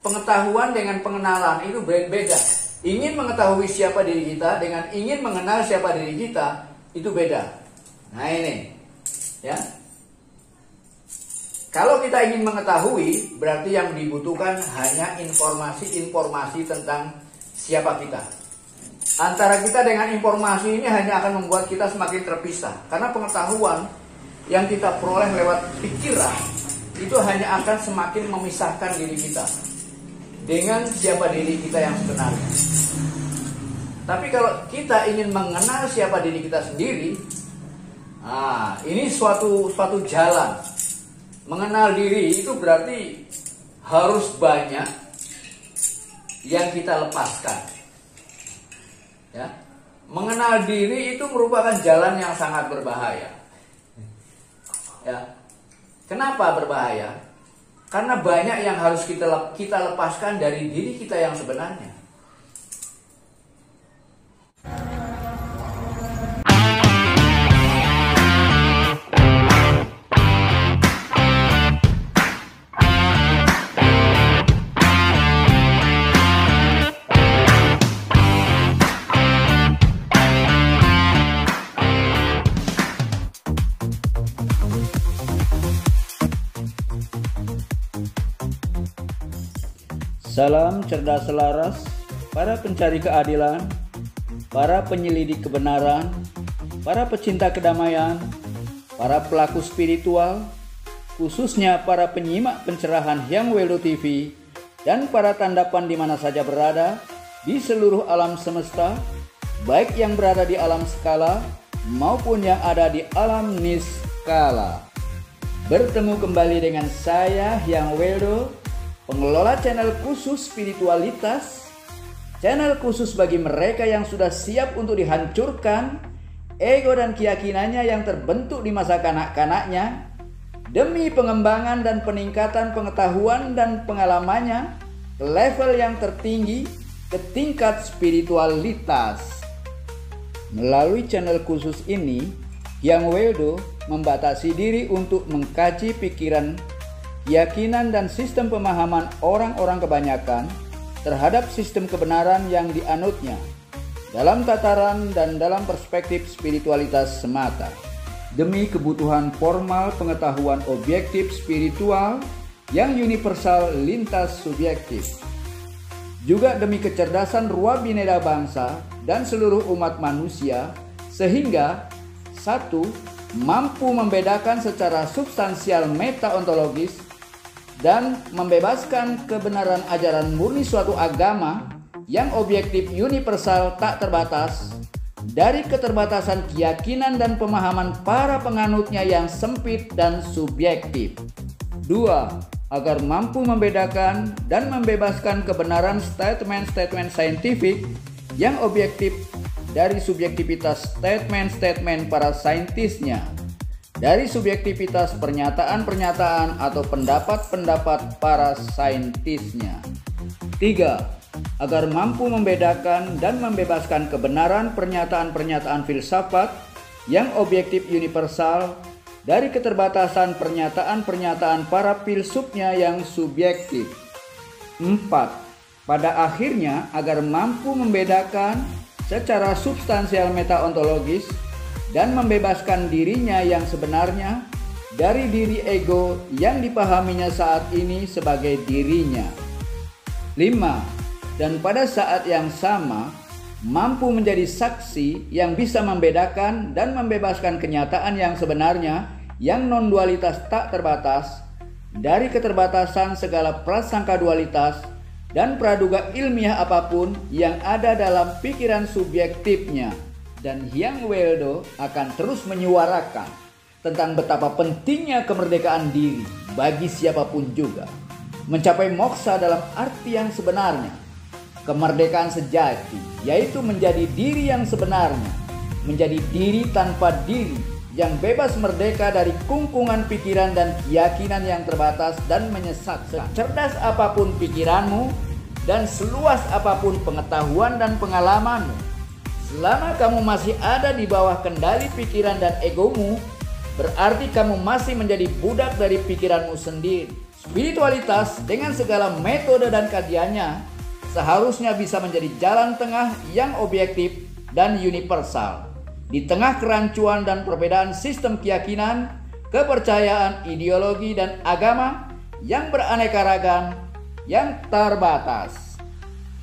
pengetahuan dengan pengenalan itu beda. Ingin mengetahui siapa diri kita dengan ingin mengenal siapa diri kita itu beda. Nah ini, ya. Kalau kita ingin mengetahui, berarti yang dibutuhkan hanya informasi-informasi tentang siapa kita. Antara kita dengan informasi ini hanya akan membuat kita semakin terpisah. Karena pengetahuan yang kita peroleh lewat pikiran itu hanya akan semakin memisahkan diri kita dengan siapa diri kita yang sebenarnya. Tapi kalau kita ingin mengenal siapa diri kita sendiri, ini suatu jalan. Mengenal diri itu berarti harus banyak yang kita lepaskan. Ya. Mengenal diri itu merupakan jalan yang sangat berbahaya. Ya. Kenapa berbahaya? Karena banyak yang harus kita lepaskan dari diri kita yang sebenarnya. Salam cerdas selaras, para pencari keadilan, para penyelidik kebenaran, para pecinta kedamaian, para pelaku spiritual, khususnya para penyimak pencerahan Hyang Weldo TV, dan para tandapan di mana saja berada di seluruh alam semesta, baik yang berada di alam skala maupun yang ada di alam niskala. Bertemu kembali dengan saya Hyang Weldo, pengelola channel khusus spiritualitas, channel khusus bagi mereka yang sudah siap untuk dihancurkan ego dan keyakinannya yang terbentuk di masa kanak-kanaknya demi pengembangan dan peningkatan pengetahuan dan pengalamannya ke level yang tertinggi, ke tingkat spiritualitas. Melalui channel khusus ini, Hyang Weldo membatasi diri untuk mengkaji pikiran, keyakinan dan sistem pemahaman orang-orang kebanyakan terhadap sistem kebenaran yang dianutnya dalam tataran dan dalam perspektif spiritualitas semata, demi kebutuhan formal pengetahuan objektif spiritual yang universal lintas subjektif, juga demi kecerdasan ruah bineka bangsa dan seluruh umat manusia, sehingga satu, mampu membedakan secara substansial meta-ontologis dan membebaskan kebenaran ajaran murni suatu agama yang objektif universal tak terbatas dari keterbatasan keyakinan dan pemahaman para penganutnya yang sempit dan subjektif. 2. Agar mampu membedakan dan membebaskan kebenaran statement-statement saintifik yang objektif dari subjektivitas statement-statement para saintisnya, dari subjektivitas pernyataan-pernyataan atau pendapat-pendapat para saintisnya. 3. Agar mampu membedakan dan membebaskan kebenaran pernyataan-pernyataan filsafat yang objektif universal dari keterbatasan pernyataan-pernyataan para filsufnya yang subjektif. 4. Pada akhirnya agar mampu membedakan secara substansial meta-ontologis dan membebaskan dirinya yang sebenarnya dari diri ego yang dipahaminya saat ini sebagai dirinya. 5. Dan pada saat yang sama mampu menjadi saksi yang bisa membedakan dan membebaskan kenyataan yang sebenarnya yang non-dualitas tak terbatas dari keterbatasan segala prasangka dualitas dan praduga ilmiah apapun yang ada dalam pikiran subjektifnya. Dan Hyang Weldo akan terus menyuarakan tentang betapa pentingnya kemerdekaan diri bagi siapapun juga, mencapai moksa dalam arti yang sebenarnya, kemerdekaan sejati, yaitu menjadi diri yang sebenarnya, menjadi diri tanpa diri yang bebas merdeka dari kungkungan pikiran dan keyakinan yang terbatas dan menyesatkan. Cerdas apapun pikiranmu dan seluas apapun pengetahuan dan pengalamanmu, selama kamu masih ada di bawah kendali pikiran dan egomu, berarti kamu masih menjadi budak dari pikiranmu sendiri. Spiritualitas dengan segala metode dan kajiannya seharusnya bisa menjadi jalan tengah yang objektif dan universal di tengah kerancuan dan perbedaan sistem keyakinan, kepercayaan, ideologi, dan agama yang beraneka ragam, yang terbatas.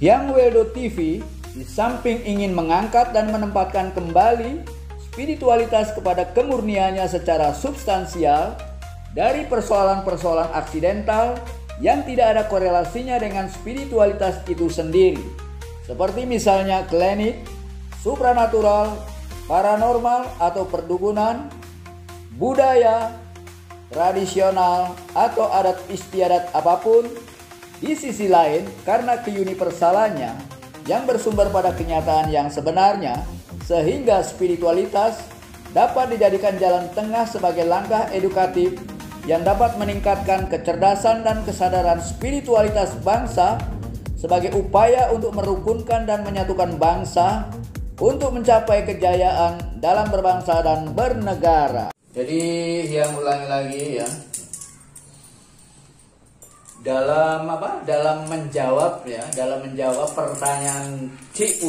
Yang Weldo TV di samping ingin mengangkat dan menempatkan kembali spiritualitas kepada kemurniannya secara substansial dari persoalan-persoalan aksidental yang tidak ada korelasinya dengan spiritualitas itu sendiri, seperti misalnya klinik, supranatural, paranormal atau perdukunan, budaya, tradisional, atau adat istiadat apapun. Di sisi lain, karena keuniversalannya yang bersumber pada kenyataan yang sebenarnya, sehingga spiritualitas dapat dijadikan jalan tengah sebagai langkah edukatif yang dapat meningkatkan kecerdasan dan kesadaran spiritualitas bangsa sebagai upaya untuk merukunkan dan menyatukan bangsa untuk mencapai kejayaan dalam berbangsa dan bernegara. Jadi yang ulangi lagi ya, dalam menjawab pertanyaan Cik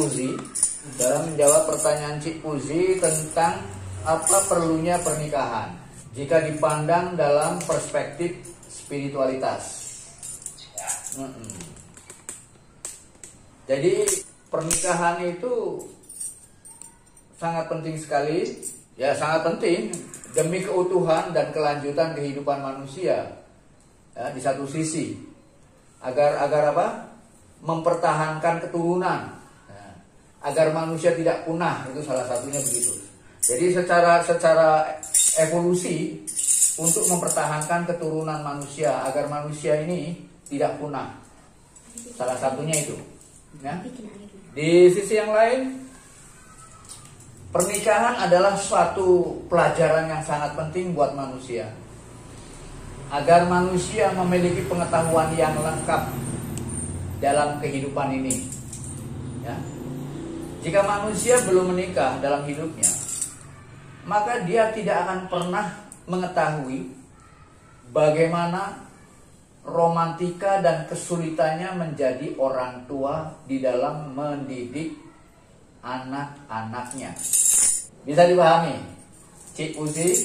Uzi, tentang apa perlunya pernikahan jika dipandang dalam perspektif spiritualitas. Jadi pernikahan itu sangat penting sekali, ya sangat penting demi keutuhan dan kelanjutan kehidupan manusia. Ya, di satu sisi agar mempertahankan keturunan, ya, agar manusia tidak punah, itu salah satunya begitu. Jadi secara evolusi untuk mempertahankan keturunan manusia agar manusia ini tidak punah, salah satunya itu. Ya. Di sisi yang lain, pernikahan adalah suatu pelajaran yang sangat penting buat manusia, agar manusia memiliki pengetahuan yang lengkap dalam kehidupan ini. Ya. Jika manusia belum menikah dalam hidupnya, maka dia tidak akan pernah mengetahui bagaimana romantika dan kesulitannya menjadi orang tua di dalam mendidik anak-anaknya. Bisa dipahami, Cik Uzi,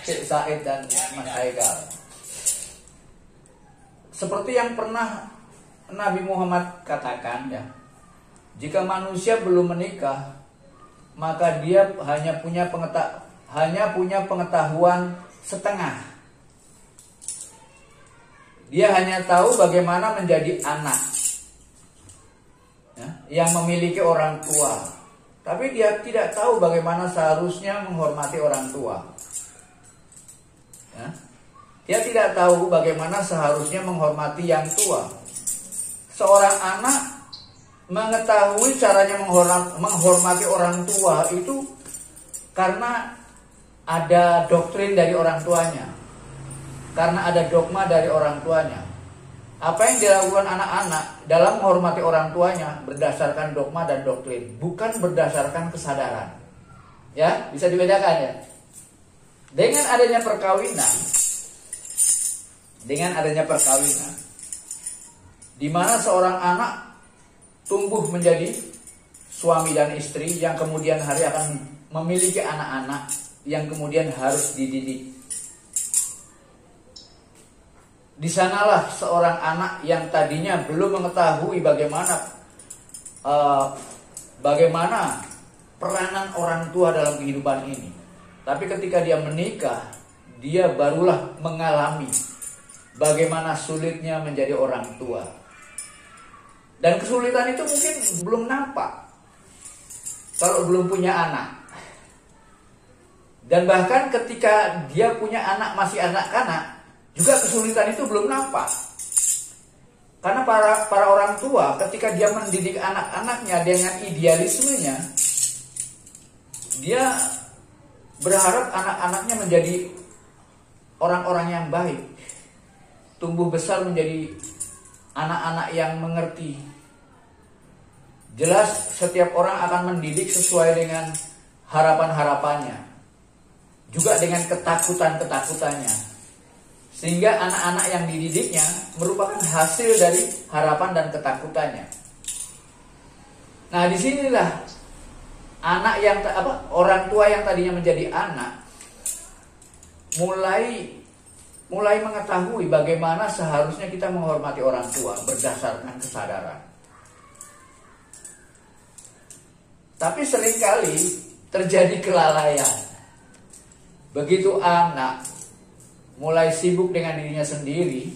Cik Said, dan Mas Haikal? Seperti yang pernah Nabi Muhammad katakan, ya, jika manusia belum menikah, maka dia hanya punya pengetahuan setengah. Dia hanya tahu bagaimana menjadi anak, ya, yang memiliki orang tua, tapi dia tidak tahu bagaimana seharusnya menghormati orang tua. Ya. Dia tidak tahu bagaimana seharusnya menghormati yang tua. Seorang anak mengetahui caranya menghormati orang tua itu karena ada doktrin dari orang tuanya, karena ada dogma dari orang tuanya. Apa yang dilakukan anak-anak dalam menghormati orang tuanya berdasarkan dogma dan doktrin, bukan berdasarkan kesadaran. Ya, bisa dibedakan ya. Dengan adanya perkawinan, di mana seorang anak tumbuh menjadi suami dan istri yang kemudian hari akan memiliki anak-anak yang kemudian harus dididik. Di sanalah seorang anak yang tadinya belum mengetahui bagaimana peranan orang tua dalam kehidupan ini, tapi ketika dia menikah, dia barulah mengalami bagaimana sulitnya menjadi orang tua. Dan kesulitan itu mungkin belum nampak kalau belum punya anak. Dan bahkan ketika dia punya anak masih anak-anak, juga kesulitan itu belum nampak. Karena para orang tua ketika dia mendidik anak-anaknya dengan idealismenya, dia berharap anak-anaknya menjadi orang-orang yang baik, tumbuh besar menjadi anak-anak yang mengerti. Jelas setiap orang akan mendidik sesuai dengan harapan-harapannya, juga dengan ketakutan-ketakutannya. Sehingga anak-anak yang dididiknya merupakan hasil dari harapan dan ketakutannya. Nah, disinilah anak yang orang tua yang tadinya menjadi anak mulai mengetahui bagaimana seharusnya kita menghormati orang tua berdasarkan kesadaran. Tapi seringkali terjadi kelalaian. Begitu anak mulai sibuk dengan dirinya sendiri,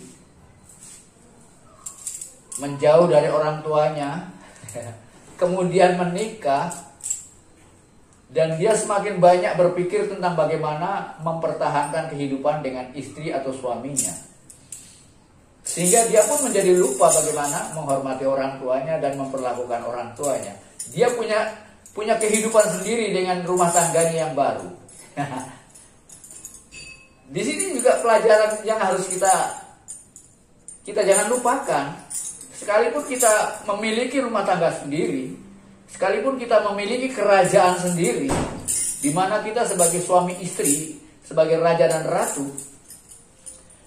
menjauh dari orang tuanya, kemudian menikah, dan dia semakin banyak berpikir tentang bagaimana mempertahankan kehidupan dengan istri atau suaminya. Sehingga dia pun menjadi lupa bagaimana menghormati orang tuanya dan memperlakukan orang tuanya. Dia punya kehidupan sendiri dengan rumah tangganya yang baru. Di sini juga pelajaran yang harus kita jangan lupakan. Sekalipun kita memiliki rumah tangga sendiri, sekalipun kita memiliki kerajaan sendiri, di mana kita sebagai suami istri, sebagai raja dan ratu,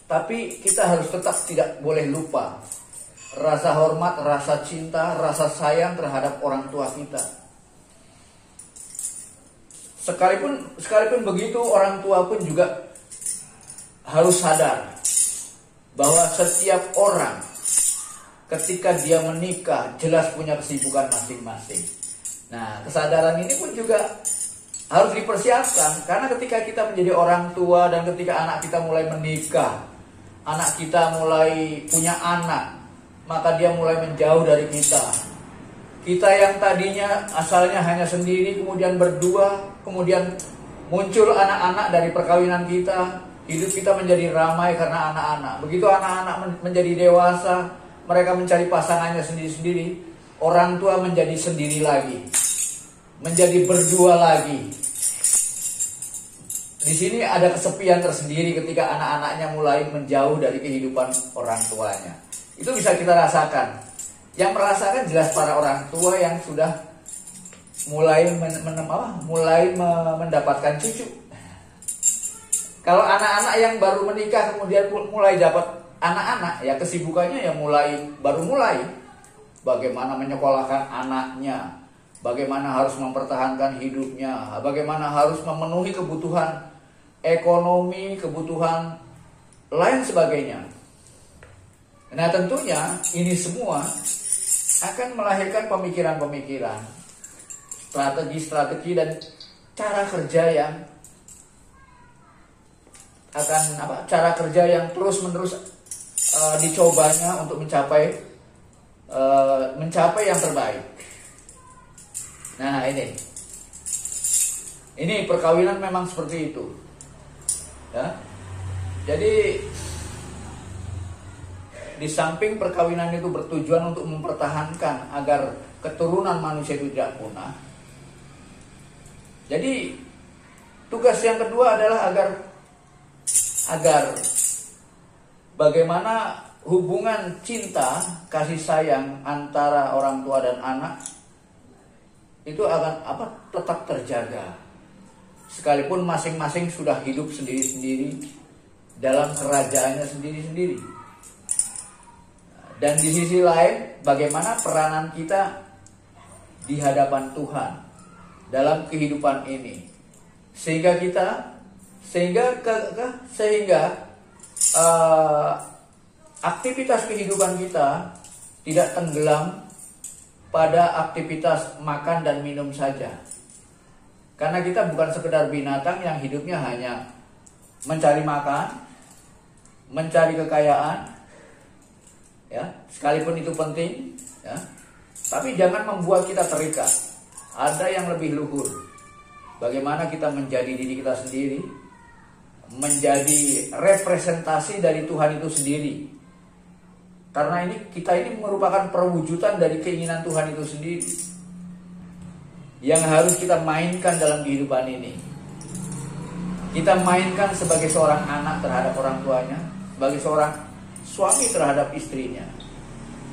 tapi kita harus tetap tidak boleh lupa rasa hormat, rasa cinta, rasa sayang terhadap orang tua kita. Sekalipun begitu, orang tua pun juga harus sadar bahwa setiap orang ketika dia menikah jelas punya kesibukan masing-masing. Nah, kesadaran ini pun juga harus dipersiapkan, karena ketika kita menjadi orang tua dan ketika anak kita mulai menikah, anak kita mulai punya anak, maka dia mulai menjauh dari kita. Kita yang tadinya asalnya hanya sendiri, kemudian berdua, kemudian muncul anak-anak dari perkawinan kita, hidup kita menjadi ramai karena anak-anak. Begitu anak-anak menjadi dewasa, mereka mencari pasangannya sendiri-sendiri, orang tua menjadi sendiri lagi, menjadi berdua lagi. Di sini ada kesepian tersendiri ketika anak-anaknya mulai menjauh dari kehidupan orang tuanya. Itu bisa kita rasakan. Yang merasakan jelas para orang tua yang sudah mulai mendapatkan cucu. Kalau anak-anak yang baru menikah kemudian mulai dapat anak-anak, ya kesibukannya ya baru mulai. Bagaimana menyekolahkan anaknya, bagaimana harus mempertahankan hidupnya, bagaimana harus memenuhi kebutuhan ekonomi, kebutuhan lain sebagainya. Nah, tentunya ini semua akan melahirkan pemikiran-pemikiran, strategi-strategi dan cara kerja yang terus-menerus dicobanya untuk mencapai yang terbaik. Nah, ini perkawinan memang seperti itu, ya. Jadi di samping perkawinan itu bertujuan untuk mempertahankan agar keturunan manusia itu tidak punah. Jadi tugas yang kedua adalah agar bagaimana hubungan cinta, kasih sayang antara orang tua dan anak itu akan tetap terjaga. Sekalipun masing-masing sudah hidup sendiri-sendiri dalam kerajaannya sendiri-sendiri. Dan di sisi lain, bagaimana peranan kita di hadapan Tuhan dalam kehidupan ini, sehingga aktivitas kehidupan kita tidak tenggelam pada aktivitas makan dan minum saja. Karena kita bukan sekedar binatang yang hidupnya hanya mencari makan, mencari kekayaan, ya, sekalipun itu penting, ya, tapi jangan membuat kita terikat. Ada yang lebih luhur. Bagaimana kita menjadi diri kita sendiri, menjadi representasi dari Tuhan itu sendiri. Karena kita ini merupakan perwujudan dari keinginan Tuhan itu sendiri, yang harus kita mainkan dalam kehidupan ini. Kita mainkan sebagai seorang anak terhadap orang tuanya, sebagai seorang suami terhadap istrinya,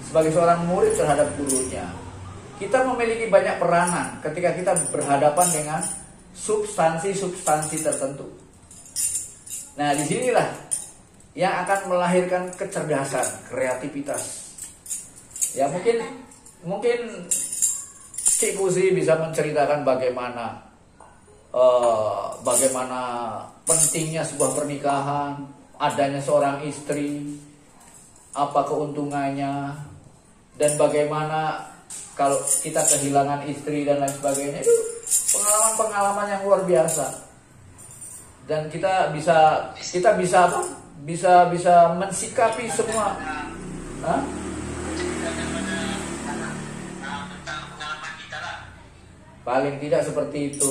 sebagai seorang murid terhadap gurunya. Kita memiliki banyak peranan ketika kita berhadapan dengan substansi-substansi tertentu. Nah, disinilah yang akan melahirkan kecerdasan, kreativitas. Ya mungkin Cik Pusi bisa menceritakan bagaimana pentingnya sebuah pernikahan, adanya seorang istri, apa keuntungannya, dan bagaimana kalau kita kehilangan istri dan lain sebagainya. Itu pengalaman-pengalaman yang luar biasa. Dan kita bisa mensikapi semua. Hah? Paling tidak seperti itu.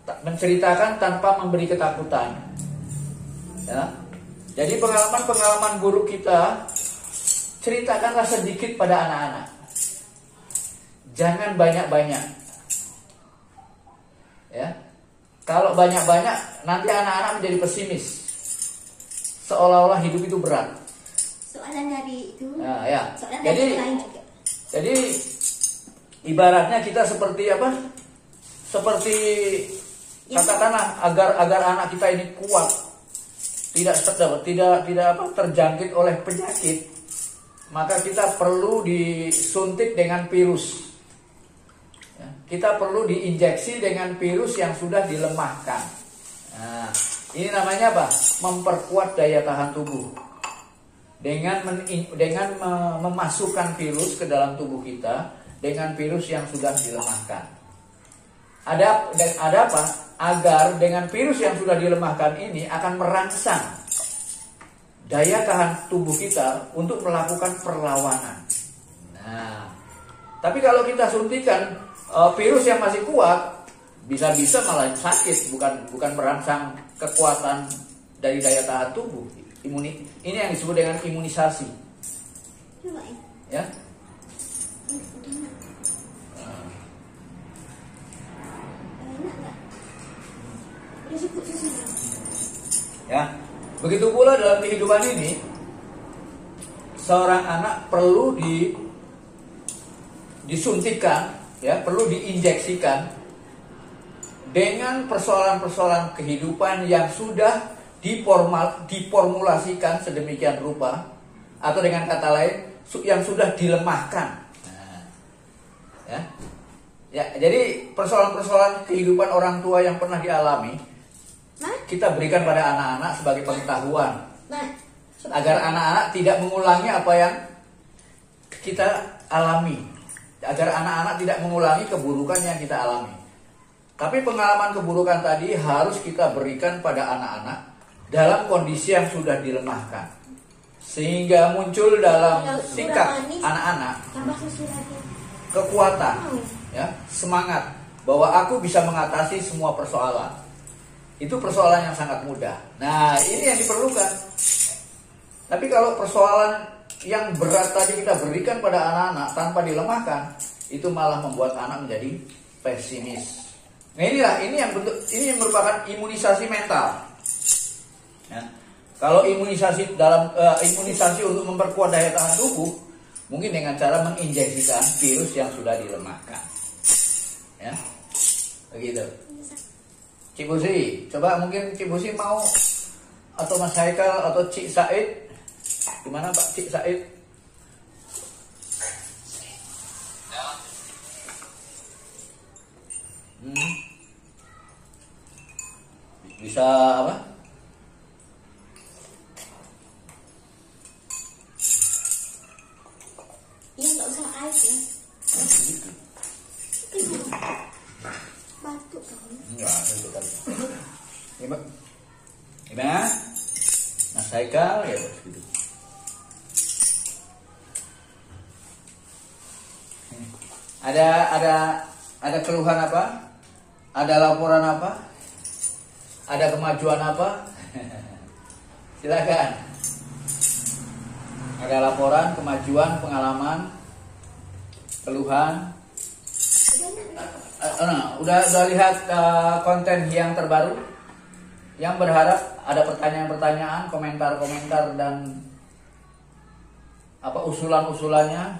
Menceritakan tanpa memberi ketakutan. Ya. Jadi pengalaman-pengalaman buruk kita ceritakanlah sedikit pada anak-anak. Jangan banyak-banyak. Ya. Kalau banyak-banyak nanti anak-anak menjadi pesimis. Seolah-olah hidup itu berat. Soalan dari itu. Nah, ya. Soalan dari lain juga. Jadi ibaratnya kita seperti apa? Seperti katakanlah agar anak kita ini kuat, tidak terjangkit oleh penyakit, maka kita perlu disuntik dengan virus. Ya, kita perlu diinjeksi dengan virus yang sudah dilemahkan. Nah, ini namanya apa? Memperkuat daya tahan tubuh. Dengan memasukkan virus ke dalam tubuh kita dengan virus yang sudah dilemahkan. Ada apa? Agar dengan virus yang sudah dilemahkan ini akan merangsang daya tahan tubuh kita untuk melakukan perlawanan. Nah, tapi kalau kita suntikan virus yang masih kuat, bisa-bisa malah sakit, bukan merangsang kekuatan dari daya tahan tubuh. Ini yang disebut dengan imunisasi. Ya. Ya, begitu pula dalam kehidupan ini, seorang anak perlu disuntikan, ya, perlu diinjeksikan dengan persoalan-persoalan kehidupan yang sudah diformulasikan sedemikian rupa, atau dengan kata lain yang sudah dilemahkan. Nah, ya, jadi persoalan-persoalan kehidupan orang tua yang pernah dialami kita berikan pada anak-anak sebagai pengetahuan, agar anak-anak tidak mengulangi apa yang kita alami, agar anak-anak tidak mengulangi keburukan yang kita alami. Tapi pengalaman keburukan tadi harus kita berikan pada anak-anak dalam kondisi yang sudah dilemahkan, sehingga muncul dalam sikap anak-anak kekuatan, ya, semangat bahwa aku bisa mengatasi semua persoalan. Itu persoalan yang sangat mudah. Nah, ini yang diperlukan. Tapi kalau persoalan yang berat tadi kita berikan pada anak-anak tanpa dilemahkan, itu malah membuat anak menjadi pesimis. Nah, ini yang merupakan imunisasi mental. Ya. Kalau imunisasi untuk memperkuat daya tahan tubuh, mungkin dengan cara menginjeksikan virus yang sudah dilemahkan. Ya, begitu. Cik Busi, coba mungkin Cik Busi mau, atau Mas Haikal atau Cik Said. Gimana Pak Cik Said? Bisa apa? Iya, nggak usah air ya. Batuk kan? Enggak, itu kan. Gimana? Mas Haikal ya gitu. Ada keluhan apa? Ada laporan apa? Ada kemajuan apa? Silakan. Ada laporan, kemajuan, pengalaman, keluhan. Udah lihat konten yang terbaru? Yang berharap ada pertanyaan-pertanyaan, komentar-komentar dan apa usulan-usulannya?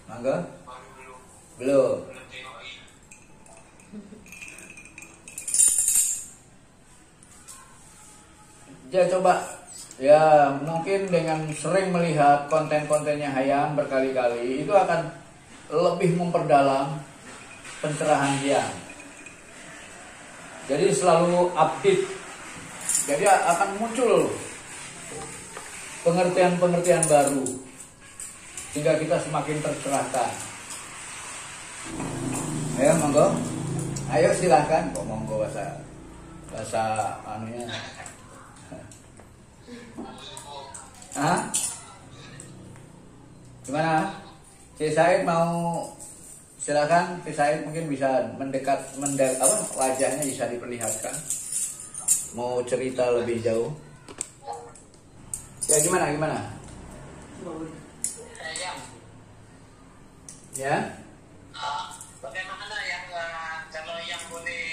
Mangga? Belum. Ya coba, ya mungkin dengan sering melihat konten-kontennya Hayam berkali-kali, itu akan lebih memperdalam pencerahan dia. Jadi selalu update. Jadi akan muncul pengertian-pengertian baru sehingga kita semakin tercerahkan. Ayo monggo. Ayo silahkan. Kok monggo bahasa anunya. Hah? Gimana? Si Said mau silakan. Si Said mungkin bisa mendekat wajahnya bisa diperlihatkan. Mau cerita lebih jauh. Ya gimana? Ya. Bagaimana yang kalau yang boleh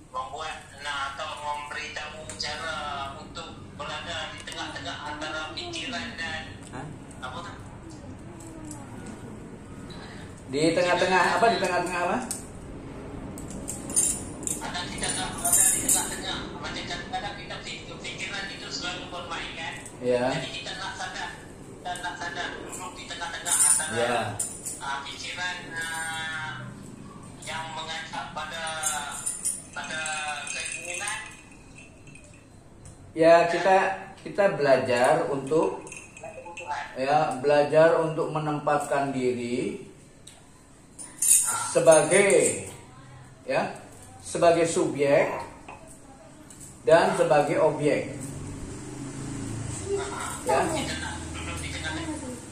membuat atau memberitahu cara untuk berada di tengah-tengah antara pikiran dan apa? Di tengah-tengah apa? Di tengah-tengah apa? Ada di tengah-tengah. Macam kadang kita pikiran itu selalu bermain kan. Ya. Jadi kita nak sadar duduk di tengah-tengah antara Ya. pikiran yang mengajak pada keinginan. Ya kita belajar untuk menempatkan diri sebagai subjek dan sebagai objek.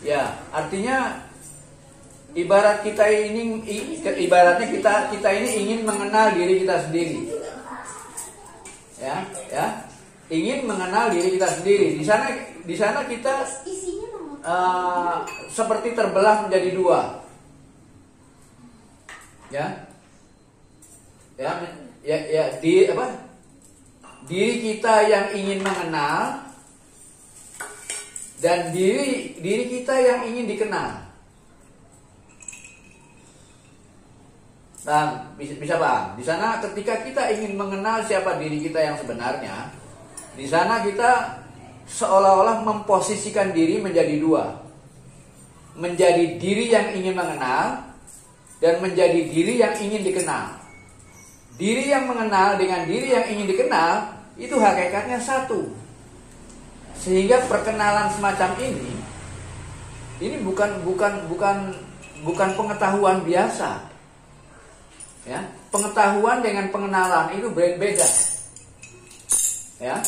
Ya, artinya ibaratnya kita ini ingin mengenal diri kita sendiri. Ya, ingin mengenal diri kita sendiri. Di sana kita seperti terbelah menjadi dua. Diri kita yang ingin mengenal dan diri kita yang ingin dikenal. Nah, bisa paham? Di sana ketika kita ingin mengenal siapa diri kita yang sebenarnya, di sana kita seolah-olah memposisikan diri menjadi dua. Menjadi diri yang ingin mengenal dan menjadi diri yang ingin dikenal. Diri yang mengenal dengan diri yang ingin dikenal itu hakikatnya satu. Sehingga perkenalan semacam ini bukan pengetahuan biasa. Ya, pengetahuan dengan pengenalan itu beda. Ya.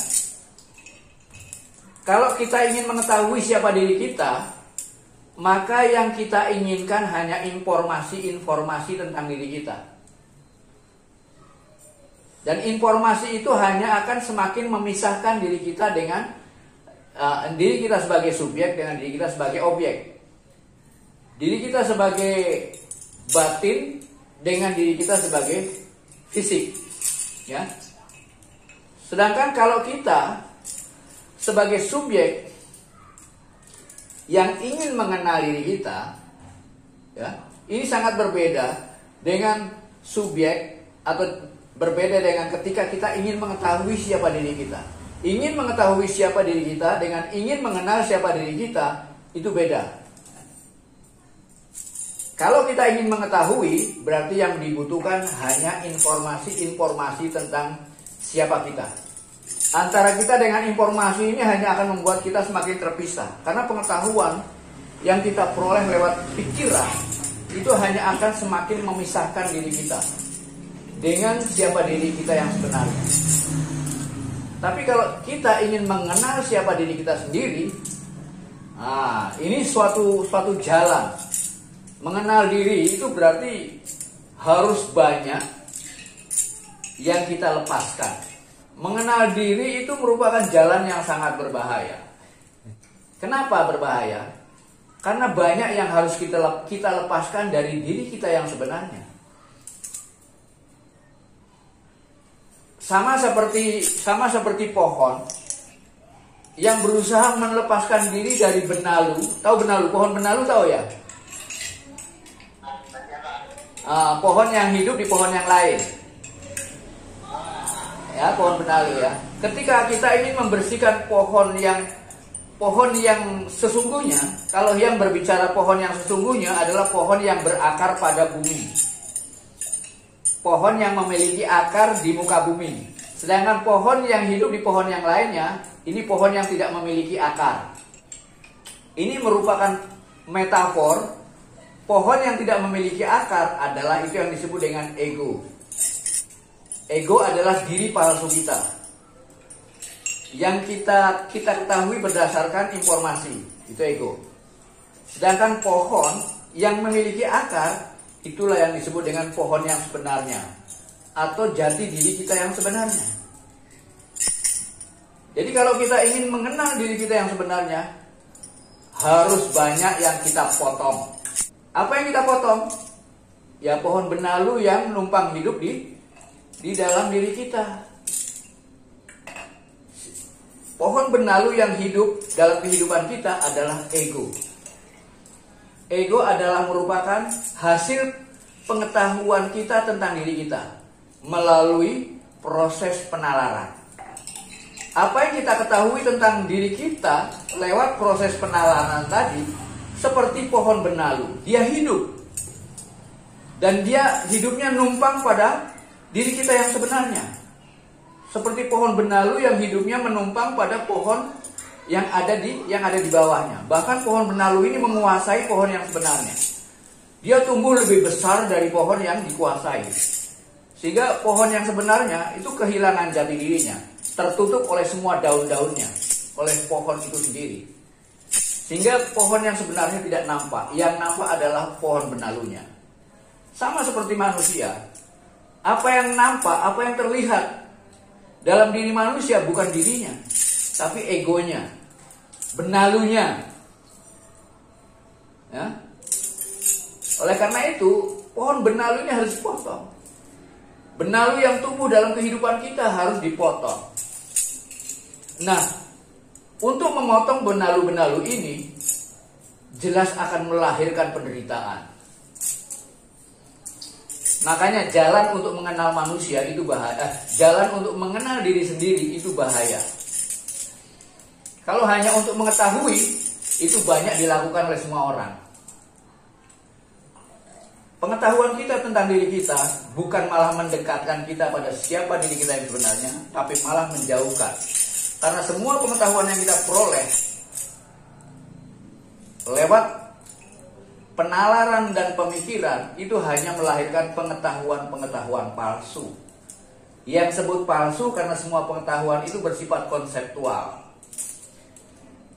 Kalau kita ingin mengetahui siapa diri kita, maka yang kita inginkan hanya informasi-informasi tentang diri kita. Dan informasi itu hanya akan semakin memisahkan diri kita dengan diri kita sebagai subjek dengan diri kita sebagai objek. Diri kita sebagai batin dengan diri kita sebagai fisik. Ya. Sedangkan kalau kita sebagai subjek yang ingin mengenal diri kita, ya, ini sangat berbeda dengan subjek atau berbeda dengan ketika kita ingin mengetahui siapa diri kita. Ingin mengetahui siapa diri kita dengan ingin mengenal siapa diri kita itu beda. Kalau kita ingin mengetahui, berarti yang dibutuhkan hanya informasi-informasi tentang siapa kita. Antara kita dengan informasi ini hanya akan membuat kita semakin terpisah. Karena pengetahuan yang kita peroleh lewat pikiran itu hanya akan semakin memisahkan diri kita dengan siapa diri kita yang sebenarnya. Tapi kalau kita ingin mengenal siapa diri kita sendiri, ini suatu jalan. Mengenal diri itu berarti harus banyak yang kita lepaskan. Mengenal diri itu merupakan jalan yang sangat berbahaya. Kenapa berbahaya? Karena banyak yang harus kita lepaskan dari diri kita yang sebenarnya. Sama seperti pohon yang berusaha melepaskan diri dari benalu. Tahu benalu? Pohon benalu tahu ya? Pohon yang hidup di pohon yang lain. Ya, pohon benalu ya. Ketika kita ingin membersihkan pohon yang sesungguhnya, kalau yang berbicara pohon yang sesungguhnya adalah pohon yang berakar pada bumi. Pohon yang memiliki akar di muka bumi. Sedangkan pohon yang hidup di pohon yang lainnya, ini pohon yang tidak memiliki akar. Ini merupakan metafor. Pohon yang tidak memiliki akar adalah itu yang disebut dengan ego. Ego adalah diri palsu kita. Yang kita ketahui berdasarkan informasi, itu ego. Sedangkan pohon yang memiliki akar, itulah yang disebut dengan pohon yang sebenarnya, atau jati diri kita yang sebenarnya. Jadi kalau kita ingin mengenal diri kita yang sebenarnya, harus banyak yang kita potong. Apa yang kita potong? Ya pohon benalu yang numpang hidup di dalam diri kita. Pohon benalu yang hidup dalam kehidupan kita adalah ego. Ego adalah merupakan hasil pengetahuan kita tentang diri kita melalui proses penalaran. Apa yang kita ketahui tentang diri kita lewat proses penalaran tadi, seperti pohon benalu, dia hidup. Dan dia hidupnya numpang pada diri kita yang sebenarnya. Seperti pohon benalu yang hidupnya menumpang pada pohon yang ada di bawahnya. Bahkan pohon benalu ini menguasai pohon yang sebenarnya. Dia tumbuh lebih besar dari pohon yang dikuasai. Sehingga pohon yang sebenarnya itu kehilangan jati dirinya, tertutup oleh semua daun-daunnya, oleh pohon itu sendiri. Sehingga pohon yang sebenarnya tidak nampak. Yang nampak adalah pohon benalunya. Sama seperti manusia. Apa yang nampak, apa yang terlihat dalam diri manusia bukan dirinya, tapi egonya, benalunya. Ya. Oleh karena itu, pohon benalu ini harus dipotong. Benalu yang tumbuh dalam kehidupan kita harus dipotong. Nah, untuk memotong benalu-benalu ini jelas akan melahirkan penderitaan. Makanya jalan untuk mengenal manusia itu bahaya. Jalan untuk mengenal diri sendiri itu bahaya. Kalau hanya untuk mengetahui, itu banyak dilakukan oleh semua orang. Pengetahuan kita tentang diri kita bukan malah mendekatkan kita pada siapa diri kita yang sebenarnya, tapi malah menjauhkan. Karena semua pengetahuan yang kita peroleh lewat penalaran dan pemikiran itu hanya melahirkan pengetahuan-pengetahuan palsu. Yang sebut palsu karena semua pengetahuan itu bersifat konseptual,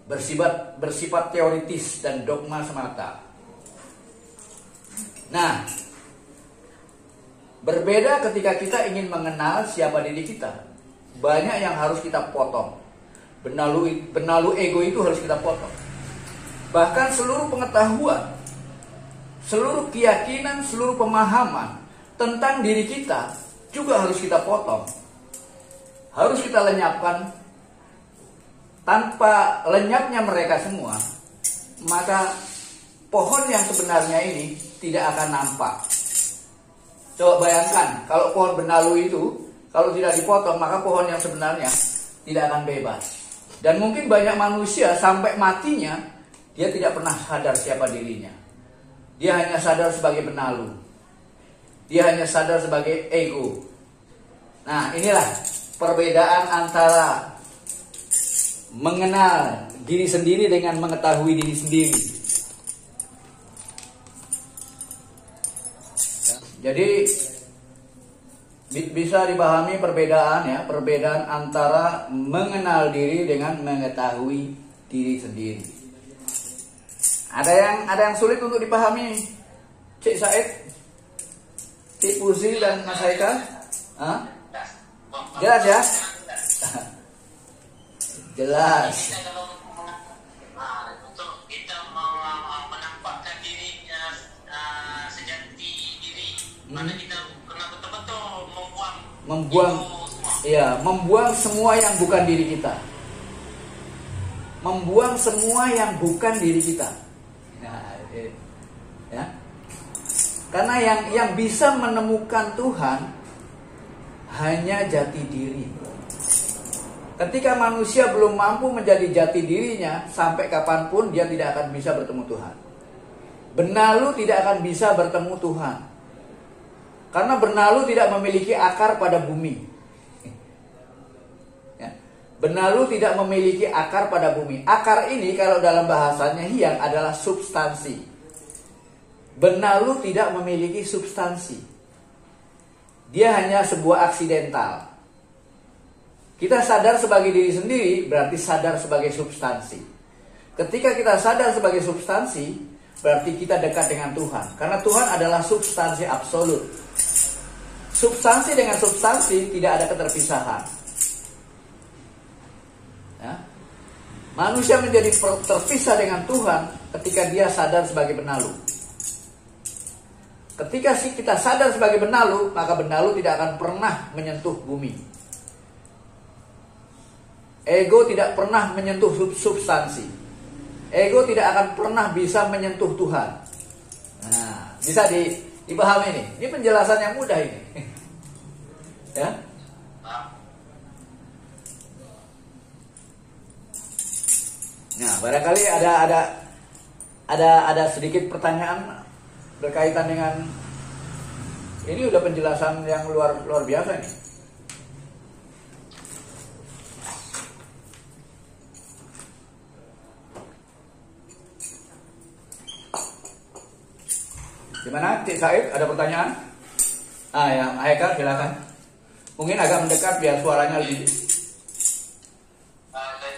bersifat teoritis dan dogma semata. Nah, berbeda ketika kita ingin mengenal siapa diri kita. Banyak yang harus kita potong. Benalu ego itu harus kita potong. Bahkan seluruh pengetahuan, seluruh keyakinan, seluruh pemahaman tentang diri kita juga harus kita potong. Harus kita lenyapkan. Tanpa lenyapnya mereka semua, maka pohon yang sebenarnya ini tidak akan nampak. Coba bayangkan, kalau pohon benalu itu kalau tidak dipotong, maka pohon yang sebenarnya tidak akan bebas. Dan mungkin banyak manusia sampai matinya dia tidak pernah sadar siapa dirinya. Dia hanya sadar sebagai benalu. Dia hanya sadar sebagai ego. Nah, inilah perbedaan antara mengenal diri sendiri dengan mengetahui diri sendiri. Jadi bisa dipahami perbedaan antara mengenal diri dengan mengetahui diri sendiri. Ada yang sulit untuk dipahami, Cik Said, Cik Puzi dan Mas Haika? Jelas ya? Jelas. Untuk kita menampakkan dirinya sejati diri, mana kita kena betul-betul membuang semua yang bukan diri kita. Membuang semua yang bukan diri kita. Nah, ya. Karena yang bisa menemukan Tuhan hanya jati diri. Ketika manusia belum mampu menjadi jati dirinya, sampai kapanpun dia tidak akan bisa bertemu Tuhan. Benalu tidak akan bisa bertemu Tuhan. Karena benalu tidak memiliki akar pada bumi. Ya. Benalu tidak memiliki akar pada bumi. Akar ini kalau dalam bahasanya Hyang adalah substansi. Benalu tidak memiliki substansi. Dia hanya sebuah aksidental. Kita sadar sebagai diri sendiri berarti sadar sebagai substansi. Ketika kita sadar sebagai substansi, berarti kita dekat dengan Tuhan. Karena Tuhan adalah substansi absolut. Substansi dengan substansi tidak ada keterpisahan. Ya. Manusia menjadi terpisah dengan Tuhan ketika dia sadar sebagai benalu. Ketika kita sadar sebagai benalu, maka benalu tidak akan pernah menyentuh bumi. Ego tidak pernah menyentuh substansi. Ego tidak akan pernah bisa menyentuh Tuhan. Nah, bisa dipahami nih. Ini penjelasan yang mudah ini. Ya. Nah, barangkali ada sedikit pertanyaan berkaitan dengan ini. Udah penjelasan yang luar biasa nih. Gimana, Cik Said? Ada pertanyaan? Ya, Haikal silakan. Mungkin agak mendekat biar suaranya lebih. Dan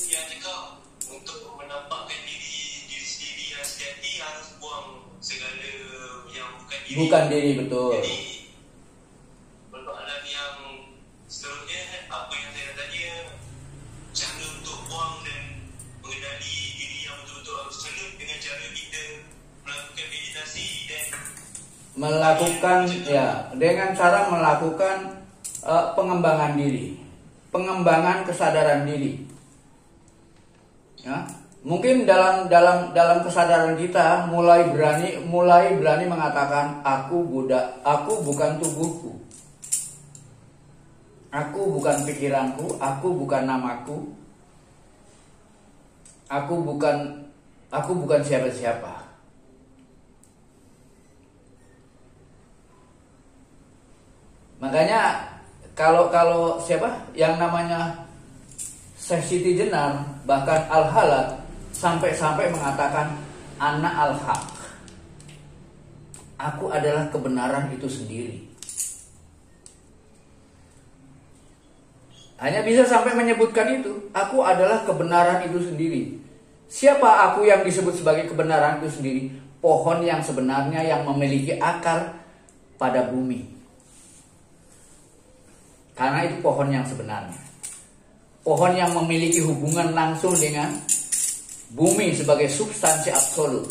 yang juga untuk menampakkan diri sendiri yang sejati harus buang segala yang bukan diri. Bukan diri, betul. Jadi persoalan yang seterusnya, apa yang saya tanya, cara untuk buang dan mengenali diri yang betul-betul absolut dengan cara kita melakukan meditasi dan dengan cara melakukan pengembangan diri, pengembangan kesadaran diri. Ya, mungkin dalam kesadaran kita mulai berani mengatakan aku bukan tubuhku, aku bukan pikiranku, aku bukan namaku, aku bukan siapa-siapa. Makanya kalau siapa yang namanya Syekh Siti Jenar, bahkan Al-Halad sampai mengatakan ana al-haq. Aku adalah kebenaran itu sendiri. Hanya bisa sampai menyebutkan itu, aku adalah kebenaran itu sendiri. Siapa aku yang disebut sebagai kebenaran itu sendiri? Pohon yang sebenarnya yang memiliki akar pada bumi. Karena itu pohon yang sebenarnya. Pohon yang memiliki hubungan langsung dengan bumi sebagai substansi absolut.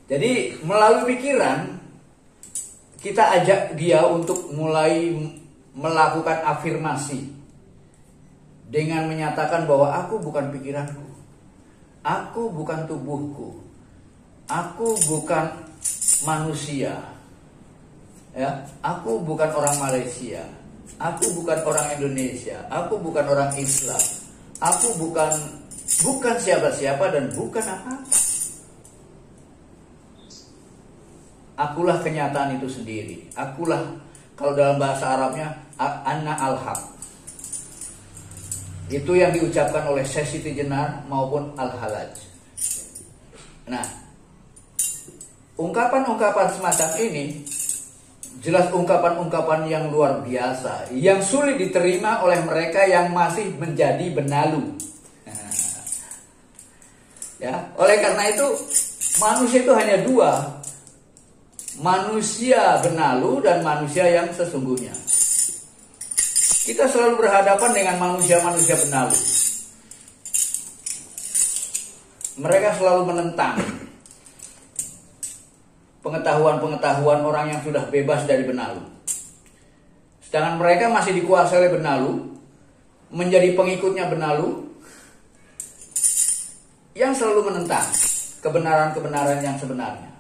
Jadi melalui pikiran kita ajak dia untuk mulai melakukan afirmasi dengan menyatakan bahwa aku bukan pikiranku, aku bukan tubuhku, aku bukan manusia. Ya, aku bukan orang Malaysia, aku bukan orang Indonesia, aku bukan orang Islam, aku bukan siapa-siapa dan bukan apa-apa. Akulah kenyataan itu sendiri. Akulah, kalau dalam bahasa Arabnya, ana al-haq. Itu yang diucapkan oleh Syekh Siti Jenar maupun Al-Halaj. Nah, ungkapan-ungkapan semacam ini jelas ungkapan-ungkapan yang luar biasa, yang sulit diterima oleh mereka yang masih menjadi benalu. Ya, oleh karena itu manusia itu hanya dua, manusia benalu dan manusia yang sesungguhnya. Kita selalu berhadapan dengan manusia-manusia benalu. Mereka selalu menentang pengetahuan-pengetahuan orang yang sudah bebas dari benalu. Sedangkan mereka masih dikuasai oleh benalu, menjadi pengikutnya benalu, yang selalu menentang kebenaran-kebenaran yang sebenarnya.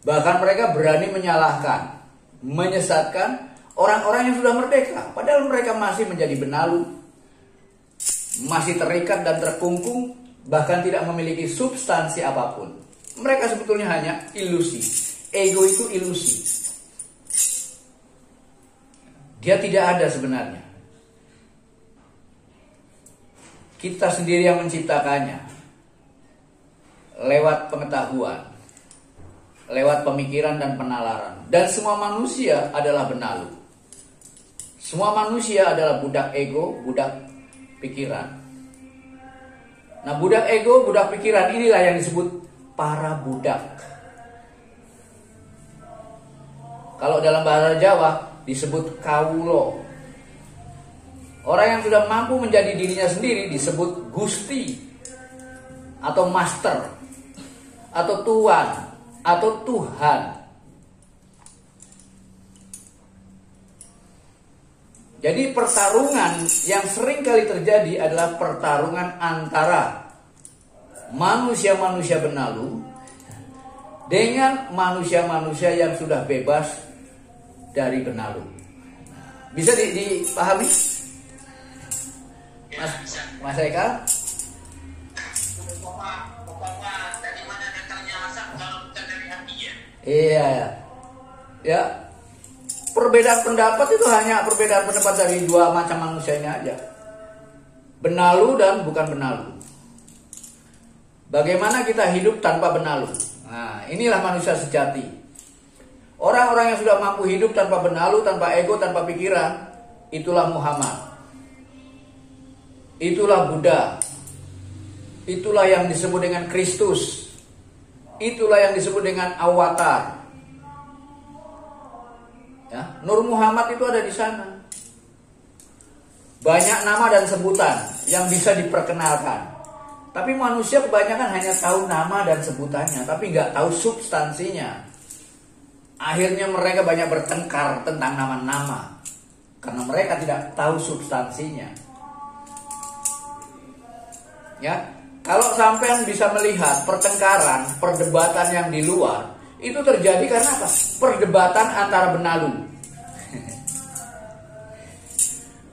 Bahkan mereka berani menyalahkan, menyesatkan orang-orang yang sudah merdeka, padahal mereka masih menjadi benalu, masih terikat dan terkungkung, bahkan tidak memiliki substansi apapun. Mereka sebetulnya hanya ilusi. Ego itu ilusi. Dia tidak ada sebenarnya. Kita sendiri yang menciptakannya lewat pengetahuan, lewat pemikiran dan penalaran. Dan semua manusia adalah benalu. Semua manusia adalah budak ego, budak pikiran. Nah, budak ego, budak pikiran inilah yang disebut para budak. Kalau dalam bahasa Jawa disebut kawulo. Orang yang sudah mampu menjadi dirinya sendiri disebut gusti atau master atau tuan atau Tuhan. Jadi pertarungan yang sering kali terjadi adalah pertarungan antara manusia-manusia benalu dengan manusia-manusia yang sudah bebas dari benalu. Bisa dipahami? Mas Eka? Umpama dari mana datangnya asap kalau bukan dari api ya? Iya ya. Ya. Perbedaan pendapat itu hanya perbedaan pendapat dari dua macam manusianya aja. Benalu dan bukan benalu. Bagaimana kita hidup tanpa benalu? Nah, inilah manusia sejati. Orang-orang yang sudah mampu hidup tanpa benalu, tanpa ego, tanpa pikiran, itulah Muhammad. Itulah Buddha. Itulah yang disebut dengan Kristus. Itulah yang disebut dengan Avatar. Ya, Nur Muhammad itu ada di sana. Banyak nama dan sebutan yang bisa diperkenalkan. Tapi manusia kebanyakan hanya tahu nama dan sebutannya, tapi nggak tahu substansinya. Akhirnya mereka banyak bertengkar tentang nama-nama, karena mereka tidak tahu substansinya. Ya, kalau sampean bisa melihat pertengkaran, perdebatan yang di luar, itu terjadi karena apa? Perdebatan antara benalu.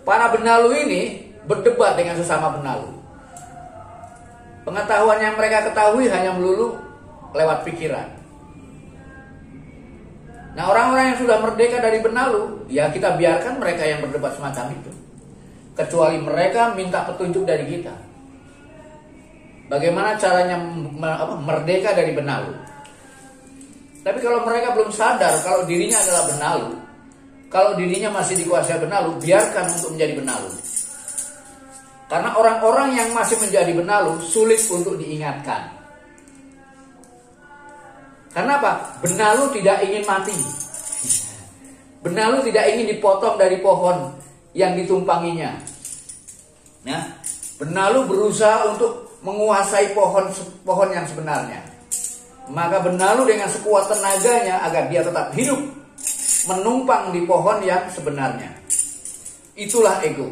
Para benalu ini berdebat dengan sesama benalu. Pengetahuan yang mereka ketahui hanya melulu lewat pikiran. Nah, orang-orang yang sudah merdeka dari benalu, ya kita biarkan mereka yang berdebat semacam itu. Kecuali mereka minta petunjuk dari kita. Bagaimana caranya merdeka dari benalu. Tapi kalau mereka belum sadar kalau dirinya adalah benalu, kalau dirinya masih dikuasai benalu, biarkan untuk menjadi benalu. Karena orang-orang yang masih menjadi benalu sulit untuk diingatkan. Karena apa? Benalu tidak ingin mati. Benalu tidak ingin dipotong dari pohon yang ditumpanginya. Nah, benalu berusaha untuk menguasai pohon yang sebenarnya. Maka benalu dengan sekuat tenaganya agar dia tetap hidup, menumpang di pohon yang sebenarnya. Itulah ego.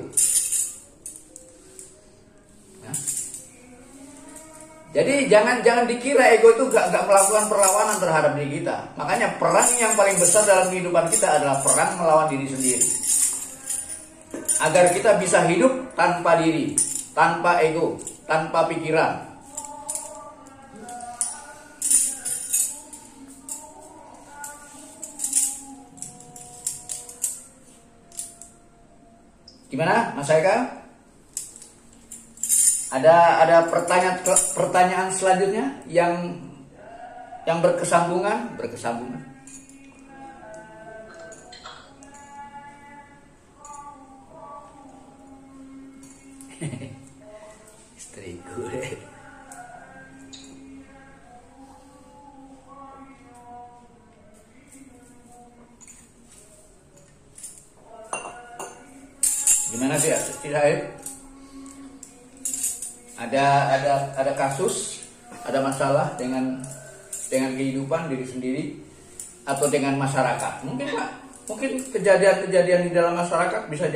Nah, jadi jangan dikira ego itu gak melakukan perlawanan terhadap diri kita. Makanya perang yang paling besar dalam kehidupan kita adalah perang melawan diri sendiri. Agar kita bisa hidup tanpa diri, tanpa ego, tanpa pikiran. Gimana, Mas Eka? Ada pertanyaan selanjutnya yang berkesambungan? Istriku. Gimana sih, Aib? Ada kasus, ada masalah dengan kehidupan diri sendiri atau dengan masyarakat? Mungkin kejadian-kejadian di dalam masyarakat bisa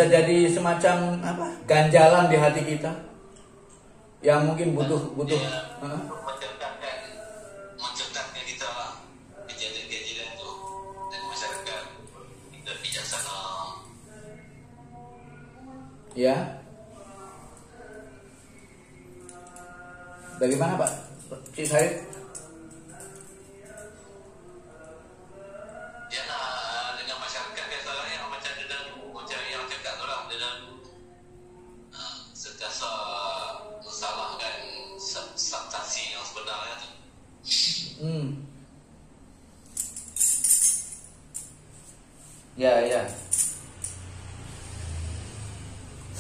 jadi semacam ganjalan di hati kita yang mungkin butuh menceritakan kita Ya. Bagaimana Pak Cik Said? Ya lah, dengan masyarakat biasalah yang macam yang cakap tu lah, dia sentiasa mensalahkan substansi yang sebenarnya tu. Ya.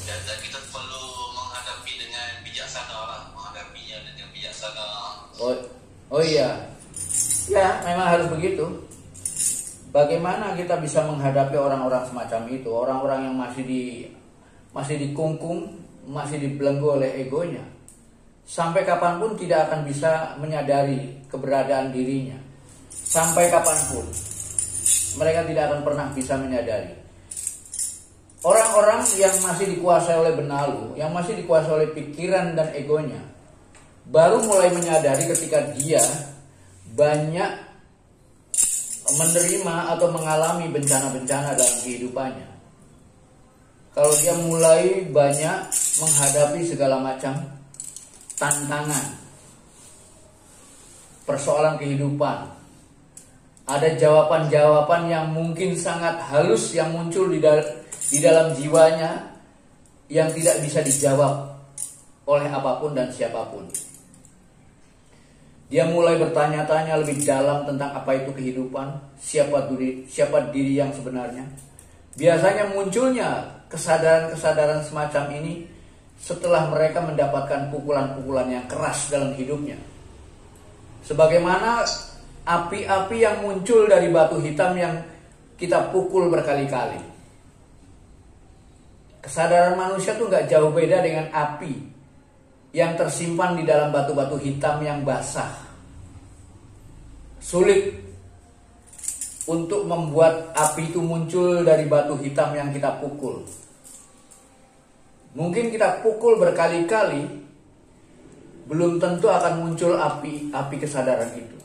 Dan kita perlu menghadapi dengan bijaksana lah, menghadapinya dengan bijaksana. Oh iya. Ya, memang harus begitu. Bagaimana kita bisa menghadapi orang-orang semacam itu, orang-orang yang masih dikungkung, masih dibelenggu oleh egonya. Sampai kapanpun tidak akan bisa menyadari keberadaan dirinya. Sampai kapanpun mereka tidak akan pernah bisa menyadari. Orang-orang yang masih dikuasai oleh benalu, yang masih dikuasai oleh pikiran dan egonya, baru mulai menyadari ketika dia banyak menerima atau mengalami bencana-bencana dalam kehidupannya. Kalau dia mulai banyak menghadapi segala macam tantangan, persoalan kehidupan, ada jawaban-jawaban yang mungkin sangat halus yang muncul di dalam jiwanya yang tidak bisa dijawab oleh apapun dan siapapun. Dia mulai bertanya-tanya lebih dalam tentang apa itu kehidupan, siapa diri yang sebenarnya. Biasanya munculnya kesadaran-kesadaran semacam ini setelah mereka mendapatkan pukulan-pukulan yang keras dalam hidupnya. Sebagaimana api-api yang muncul dari batu hitam yang kita pukul berkali-kali. Kesadaran manusia tuh gak jauh beda dengan api yang tersimpan di dalam batu-batu hitam yang basah. Sulit untuk membuat api itu muncul dari batu hitam yang kita pukul. Mungkin kita pukul berkali-kali, belum tentu akan muncul api kesadaran itu.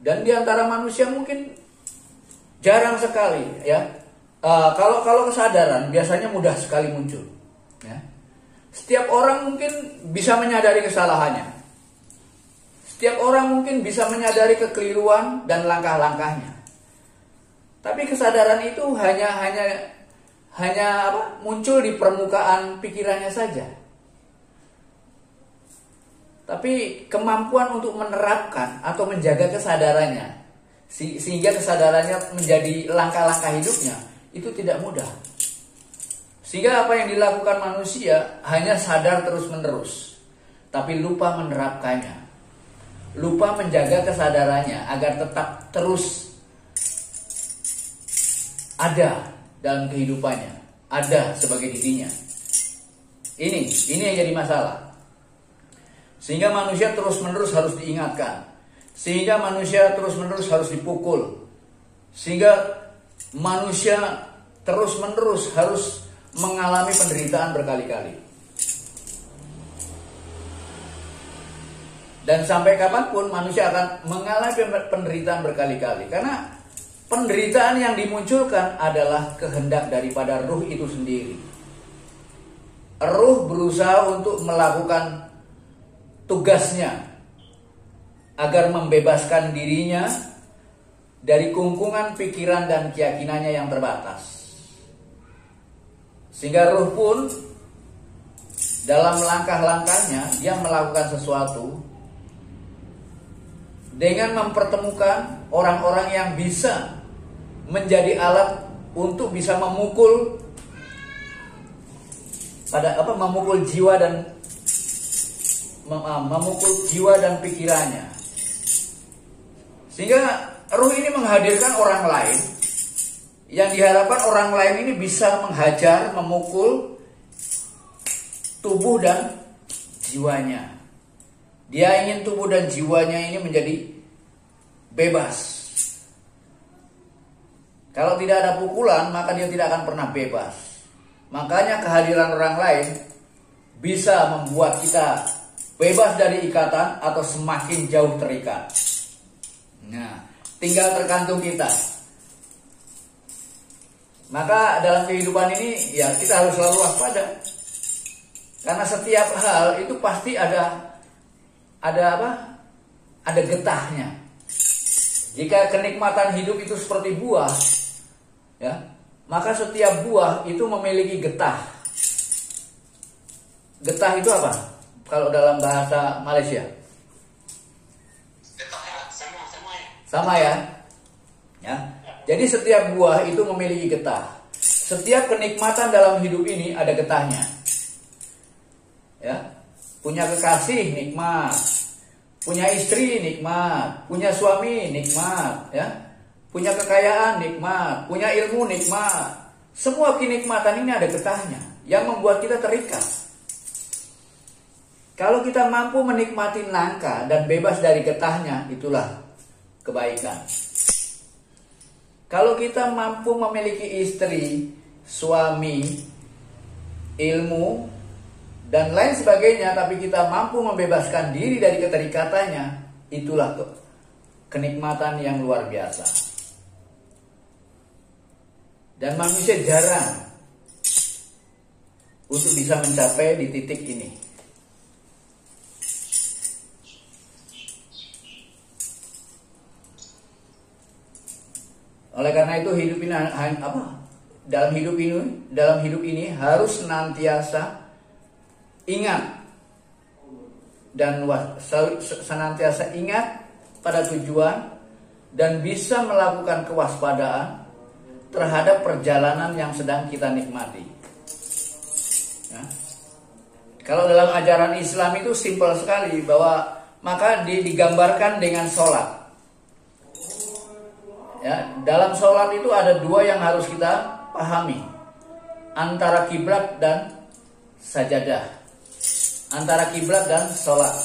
Dan di antara manusia mungkin jarang sekali ya. Kalau kesadaran biasanya mudah sekali muncul. Ya. Setiap orang mungkin bisa menyadari kesalahannya. Setiap orang mungkin bisa menyadari kekeliruan dan langkah-langkahnya. Tapi kesadaran itu hanya muncul di permukaan pikirannya saja. Tapi kemampuan untuk menerapkan atau menjaga kesadarannya sehingga kesadarannya menjadi langkah-langkah hidupnya itu tidak mudah. Sehingga apa yang dilakukan manusia hanya sadar terus-menerus, tapi lupa menerapkannya. Lupa menjaga kesadarannya agar tetap terus ada dalam kehidupannya, ada sebagai dirinya. Ini yang jadi masalah. Sehingga manusia terus-menerus harus diingatkan. Sehingga manusia terus-menerus harus dipukul. Sehingga manusia terus-menerus harus mengalami penderitaan berkali-kali. Dan sampai kapanpun manusia akan mengalami penderitaan berkali-kali. Karena penderitaan yang dimunculkan adalah kehendak daripada ruh itu sendiri. Ruh berusaha untuk melakukan tugasnya agar membebaskan dirinya dari kungkungan pikiran dan keyakinannya yang terbatas. Sehingga ruh pun dalam langkah-langkahnya dia melakukan sesuatu dengan mempertemukan orang-orang yang bisa menjadi alat untuk bisa memukul memukul jiwa dan pikirannya. Sehingga ruh ini menghadirkan orang lain yang diharapkan orang lain ini bisa menghajar, memukul tubuh dan jiwanya. Dia ingin tubuh dan jiwanya ini menjadi bebas. Kalau tidak ada pukulan, maka dia tidak akan pernah bebas. Makanya kehadiran orang lain bisa membuat kita bebas dari ikatan atau semakin jauh terikat. Nah, tinggal tergantung kita. Maka dalam kehidupan ini ya kita harus selalu waspada. Karena setiap hal itu pasti ada apa? Ada getahnya. Jika kenikmatan hidup itu seperti buah, ya, maka setiap buah itu memiliki getah. Getah itu apa? Kalau dalam bahasa Malaysia? Sama ya. Ya. Jadi setiap buah itu memiliki getah. Setiap kenikmatan dalam hidup ini ada getahnya. Ya. Punya kekasih nikmat. Punya istri nikmat, punya suami nikmat, ya. Punya kekayaan nikmat, punya ilmu nikmat. Semua kenikmatan ini ada getahnya yang membuat kita terikat. Kalau kita mampu menikmati nangka dan bebas dari getahnya, itulah kebaikan. Kalau kita mampu memiliki istri, suami, ilmu, dan lain sebagainya, tapi kita mampu membebaskan diri dari keterikatannya, itulah kenikmatan yang luar biasa. Dan manusia jarang untuk bisa mencapai di titik ini. Oleh karena itu hidup ini dalam hidup ini harus senantiasa ingat dan senantiasa ingat pada tujuan dan bisa melakukan kewaspadaan terhadap perjalanan yang sedang kita nikmati. Ya. Kalau dalam ajaran Islam itu simpel sekali, bahwa maka digambarkan dengan sholat. Ya, dalam sholat itu ada dua yang harus kita pahami, antara kiblat dan sajadah. Antara kiblat dan sholat.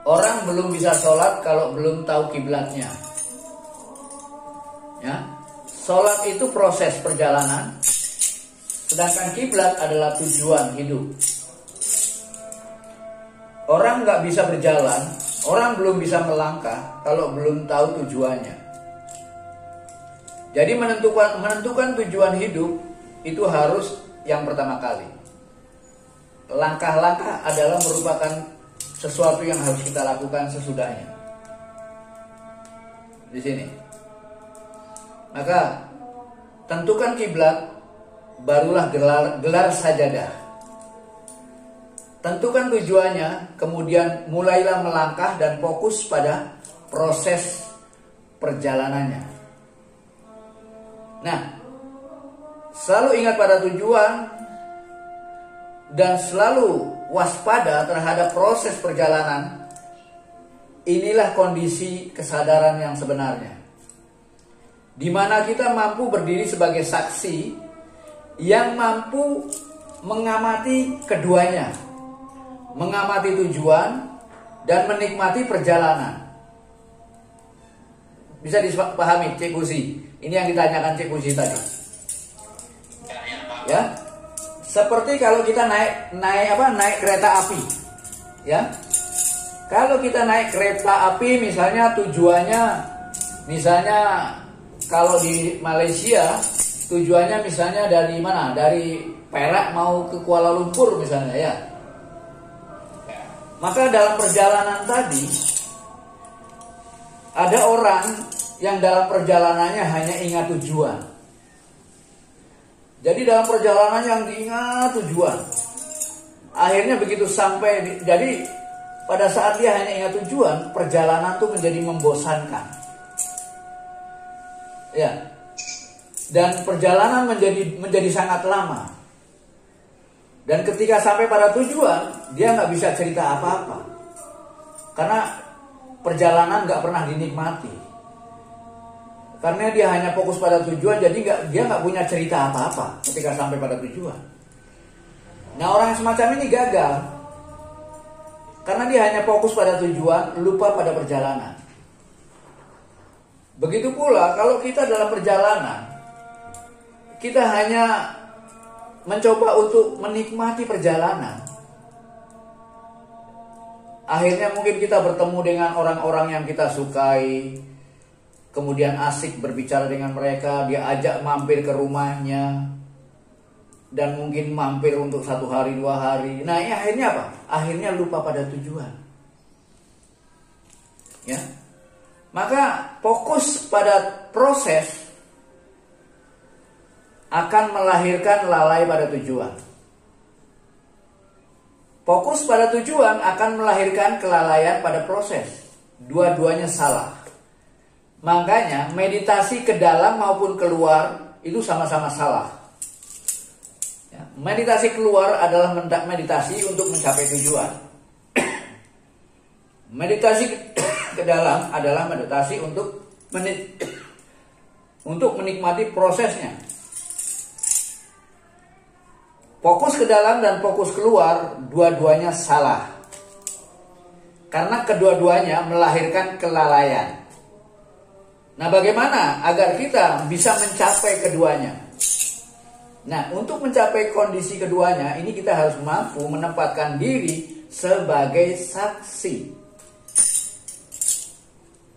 Orang belum bisa sholat kalau belum tahu kiblatnya. Ya, sholat itu proses perjalanan, sedangkan kiblat adalah tujuan hidup. Orang nggak bisa berjalan, orang belum bisa melangkah kalau belum tahu tujuannya. Jadi menentukan tujuan hidup itu harus yang pertama kali. Langkah-langkah adalah merupakan sesuatu yang harus kita lakukan sesudahnya. Di sini. Maka tentukan kiblat, barulah gelar sajadah. Tentukan tujuannya, kemudian mulailah melangkah dan fokus pada proses perjalanannya. Nah, selalu ingat pada tujuan dan selalu waspada terhadap proses perjalanan. Inilah kondisi kesadaran yang sebenarnya, di mana kita mampu berdiri sebagai saksi yang mampu mengamati keduanya, mengamati tujuan dan menikmati perjalanan. Bisa dipahami Cik Pusi? Ini yang ditanyakan Cik Pusi tadi. Ya, seperti kalau kita naik kereta api, ya. Kalau kita naik kereta api, misalnya tujuannya, misalnya kalau di Malaysia tujuannya misalnya dari mana? Dari Perak mau ke Kuala Lumpur misalnya, ya. Maka dalam perjalanan tadi ada orang yang dalam perjalanannya hanya ingat tujuan. Jadi dalam perjalanan yang diingat tujuan, akhirnya begitu sampai, jadi pada saat dia hanya ingat tujuan, perjalanan itu menjadi membosankan. Ya. Dan perjalanan menjadi sangat lama. Dan ketika sampai pada tujuan, dia nggak bisa cerita apa-apa. Karena perjalanan nggak pernah dinikmati. Karena dia hanya fokus pada tujuan, jadi dia nggak punya cerita apa-apa ketika sampai pada tujuan. Nah, orang semacam ini gagal. Karena dia hanya fokus pada tujuan, lupa pada perjalanan. Begitu pula kalau kita dalam perjalanan, kita hanya mencoba untuk menikmati perjalanan. Akhirnya mungkin kita bertemu dengan orang-orang yang kita sukai, kemudian asik berbicara dengan mereka, dia ajak mampir ke rumahnya, dan mungkin mampir untuk 1 hari 2 hari. Nah, ini akhirnya apa? Akhirnya lupa pada tujuan. Ya, maka fokus pada proses akan melahirkan lalai pada tujuan. Fokus pada tujuan akan melahirkan kelalaian pada proses. Dua-duanya salah. Makanya meditasi ke dalam maupun keluar itu sama-sama salah. Ya, meditasi keluar adalah meditasi untuk mencapai tujuan. Meditasi ke dalam adalah meditasi untuk menikmati prosesnya. Fokus ke dalam dan fokus keluar, dua-duanya salah. Karena kedua-duanya melahirkan kelalaian. Nah, bagaimana agar kita bisa mencapai keduanya? Nah, untuk mencapai kondisi keduanya, ini kita harus mampu menempatkan diri sebagai saksi.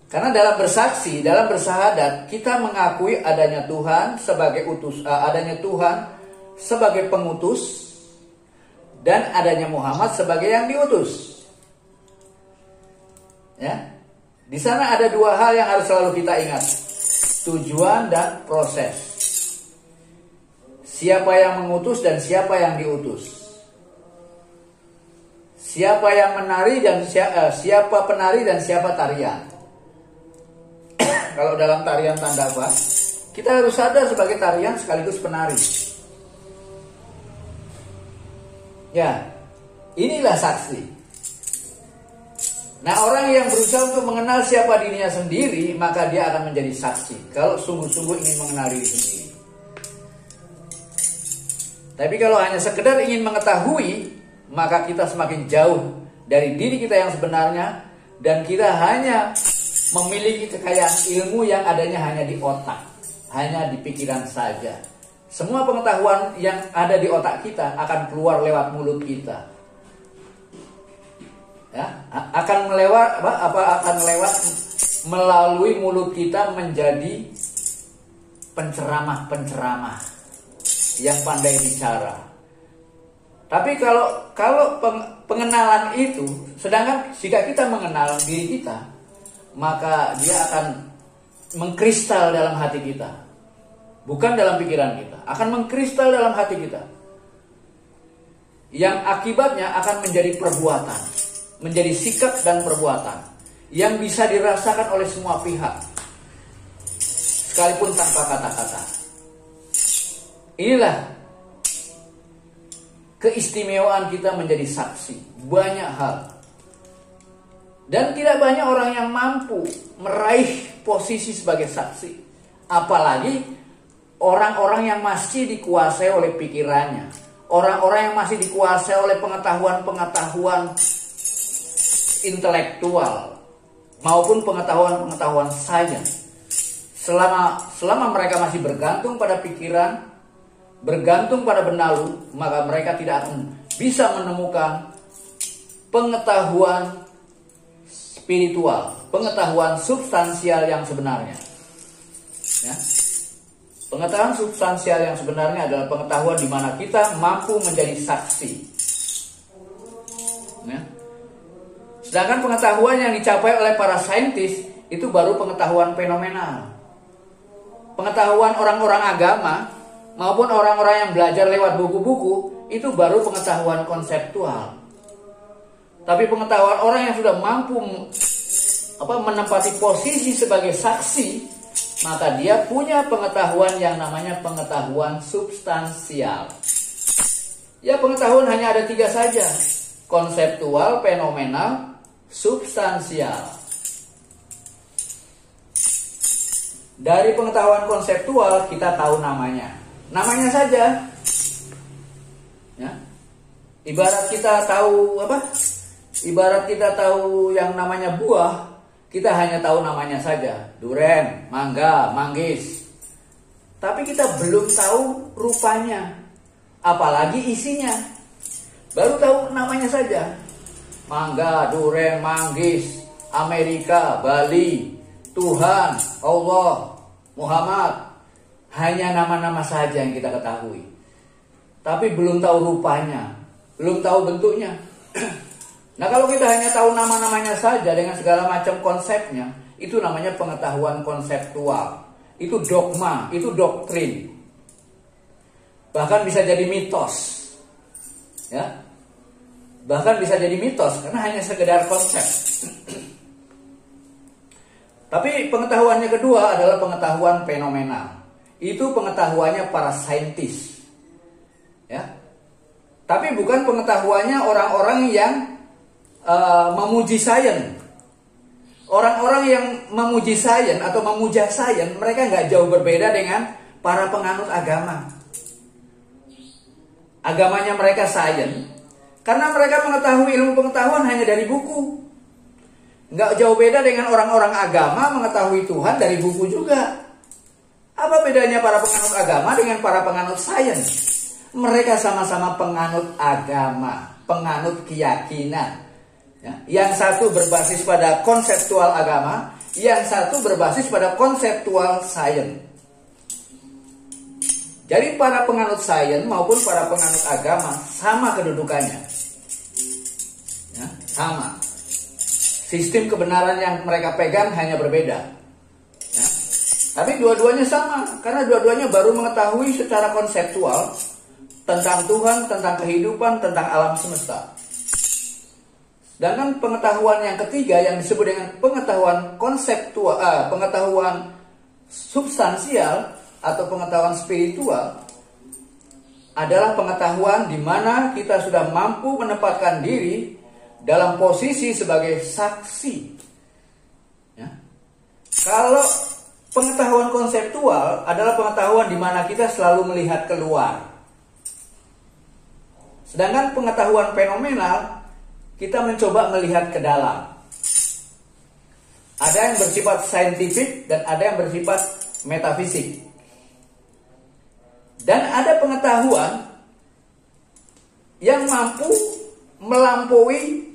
Karena dalam bersaksi, dalam bersahadat, kita mengakui adanya Tuhan sebagai adanya Tuhan sebagai pengutus dan adanya Muhammad sebagai yang diutus. Ya. Di sana ada 2 hal yang harus selalu kita ingat. Tujuan dan proses. Siapa yang mengutus dan siapa yang diutus. Siapa yang menari dan siapa penari dan siapa tarian. Kalau dalam tarian Tandava, kita harus sadar sebagai tarian sekaligus penari. Ya, inilah saksi. Nah, orang yang berusaha untuk mengenal siapa dirinya sendiri, maka dia akan menjadi saksi. Kalau sungguh-sungguh ingin mengenal diri sendiri. Tapi kalau hanya sekedar ingin mengetahui, maka kita semakin jauh dari diri kita yang sebenarnya, dan kita hanya memiliki kekayaan ilmu yang adanya hanya di otak, hanya di pikiran saja. Semua pengetahuan yang ada di otak kita akan keluar lewat mulut kita. Ya, akan melewat melalui mulut kita menjadi penceramah-penceramah yang pandai bicara. Tapi kalau pengenalan itu, sedangkan jika kita mengenal diri kita, maka dia akan mengkristal dalam hati kita. Bukan dalam pikiran kita, akan mengkristal dalam hati kita. Yang akibatnya akan menjadi perbuatan, menjadi sikap dan perbuatan yang bisa dirasakan oleh semua pihak, sekalipun tanpa kata-kata. Inilah keistimewaan kita menjadi saksi. Banyak hal. Dan tidak banyak orang yang mampu meraih posisi sebagai saksi. Apalagi orang-orang yang masih dikuasai oleh pikirannya. Orang-orang yang masih dikuasai oleh pengetahuan-pengetahuan intelektual maupun pengetahuan-pengetahuan saja. Selama mereka masih bergantung pada pikiran, bergantung pada benalu, maka mereka tidak akan bisa menemukan pengetahuan spiritual, pengetahuan substansial yang sebenarnya. Ya. Pengetahuan substansial yang sebenarnya adalah pengetahuan di mana kita mampu menjadi saksi. Ya. Sedangkan pengetahuan yang dicapai oleh para saintis itu baru pengetahuan fenomenal. Pengetahuan orang-orang agama maupun orang-orang yang belajar lewat buku-buku itu baru pengetahuan konseptual. Tapi pengetahuan orang yang sudah mampu menempati posisi sebagai saksi, maka dia punya pengetahuan yang namanya pengetahuan substansial. Ya, pengetahuan hanya ada 3 saja. Konseptual, fenomenal, substansial. Dari pengetahuan konseptual kita tahu namanya. Namanya saja. Ya. Ibarat kita tahu yang namanya buah, kita hanya tahu namanya saja, duren, mangga, manggis. Tapi kita belum tahu rupanya, apalagi isinya. Baru tahu namanya saja. Mangga, duren, manggis, Amerika, Bali, Tuhan, Allah, Muhammad, hanya nama-nama saja yang kita ketahui. Tapi belum tahu rupanya, belum tahu bentuknya. Nah, kalau kita hanya tahu nama-namanya saja dengan segala macam konsepnya, itu namanya pengetahuan konseptual. Itu dogma, itu doktrin. Bahkan bisa jadi mitos. Ya. Bahkan bisa jadi mitos karena hanya sekedar konsep. Tapi pengetahuannya kedua adalah pengetahuan fenomenal. Itu pengetahuannya para saintis. Ya. Tapi bukan pengetahuannya orang-orang yang memuji sains. Orang-orang yang memuji sains atau memuja sains, mereka nggak jauh berbeda dengan para penganut agama. Agamanya mereka sains, karena mereka mengetahui ilmu pengetahuan hanya dari buku. Nggak jauh beda dengan orang-orang agama mengetahui Tuhan dari buku juga. Apa bedanya para penganut agama dengan para penganut sains? Mereka sama-sama penganut agama, penganut keyakinan. Ya, yang satu berbasis pada konseptual agama, yang satu berbasis pada konseptual sains. Jadi para penganut sains maupun para penganut agama sama kedudukannya. Ya, sama. Sistem kebenaran yang mereka pegang hanya berbeda. Ya. Tapi dua-duanya sama, karena dua-duanya baru mengetahui secara konseptual tentang Tuhan, tentang kehidupan, tentang alam semesta. Sedangkan pengetahuan yang ketiga yang disebut dengan pengetahuan konseptual, pengetahuan substansial atau pengetahuan spiritual adalah pengetahuan di mana kita sudah mampu menempatkan diri dalam posisi sebagai saksi. Ya. Kalau pengetahuan konseptual adalah pengetahuan di mana kita selalu melihat keluar. Sedangkan pengetahuan fenomenal kita mencoba melihat ke dalam. Ada yang bersifat saintifik dan ada yang bersifat metafisik. Dan ada pengetahuan yang mampu melampaui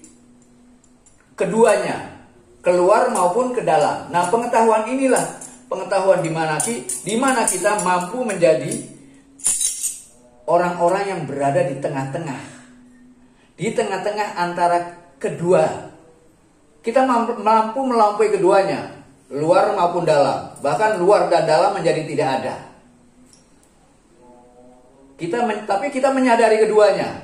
keduanya, keluar maupun ke dalam. Nah, pengetahuan inilah pengetahuan di mana kita mampu menjadi orang-orang yang berada di tengah-tengah. Di tengah-tengah antara kedua. Kita mampu melampaui keduanya, luar maupun dalam. Bahkan luar dan dalam menjadi tidak ada. Tapi kita menyadari keduanya.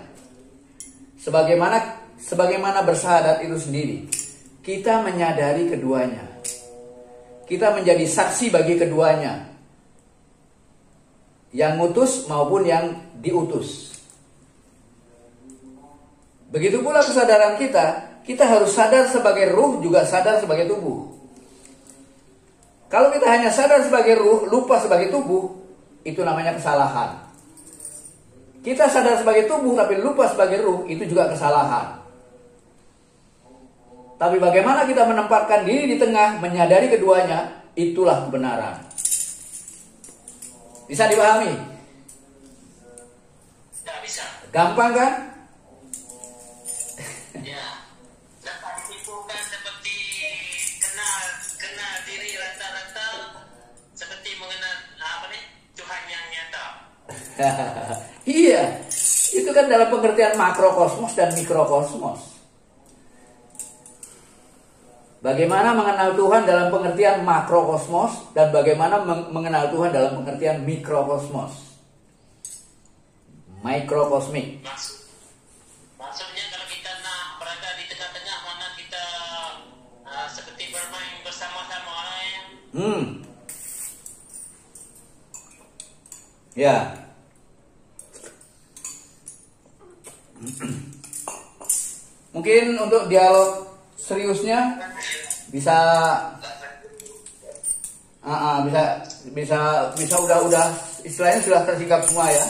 Sebagaimana bersahadat itu sendiri. Kita menyadari keduanya. Kita menjadi saksi bagi keduanya. Yang ngutus maupun yang diutus. Begitu pula kesadaran kita harus sadar sebagai ruh, juga sadar sebagai tubuh. Kalau kita hanya sadar sebagai ruh, lupa sebagai tubuh, itu namanya kesalahan. Kita sadar sebagai tubuh tapi lupa sebagai ruh, itu juga kesalahan. Tapi bagaimana kita menempatkan diri di tengah, menyadari keduanya, itulah kebenaran. Bisa dipahami? Tidak bisa. Gampang kan? Ya, dapat ditipukan seperti kenal diri rata-rata seperti mengenal Tuhan yang nyata. Iya, itu kan dalam pengertian makrokosmos dan mikrokosmos. Bagaimana mengenal Tuhan dalam pengertian makrokosmos dan bagaimana mengenal Tuhan dalam pengertian mikrokosmos. Mikrokosmik. Maksudnya kalau kita nak berada di tengah-tengah, mana kita seperti bermain bersama-sama ya. Ya. Mungkin untuk dialog seriusnya bisa udah istilahnya sudah tersikap semua ya.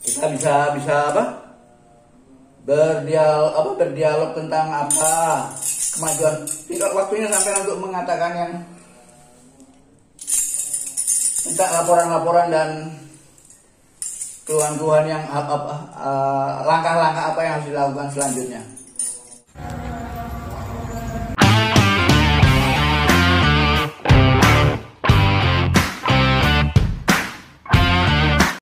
Kita bisa berdialog tentang apa kemajuan. Tidak waktunya sampai untuk mengatakan yang tentang laporan-laporan dan keluhan-keluhan yang langkah-langkah apa yang harus dilakukan selanjutnya.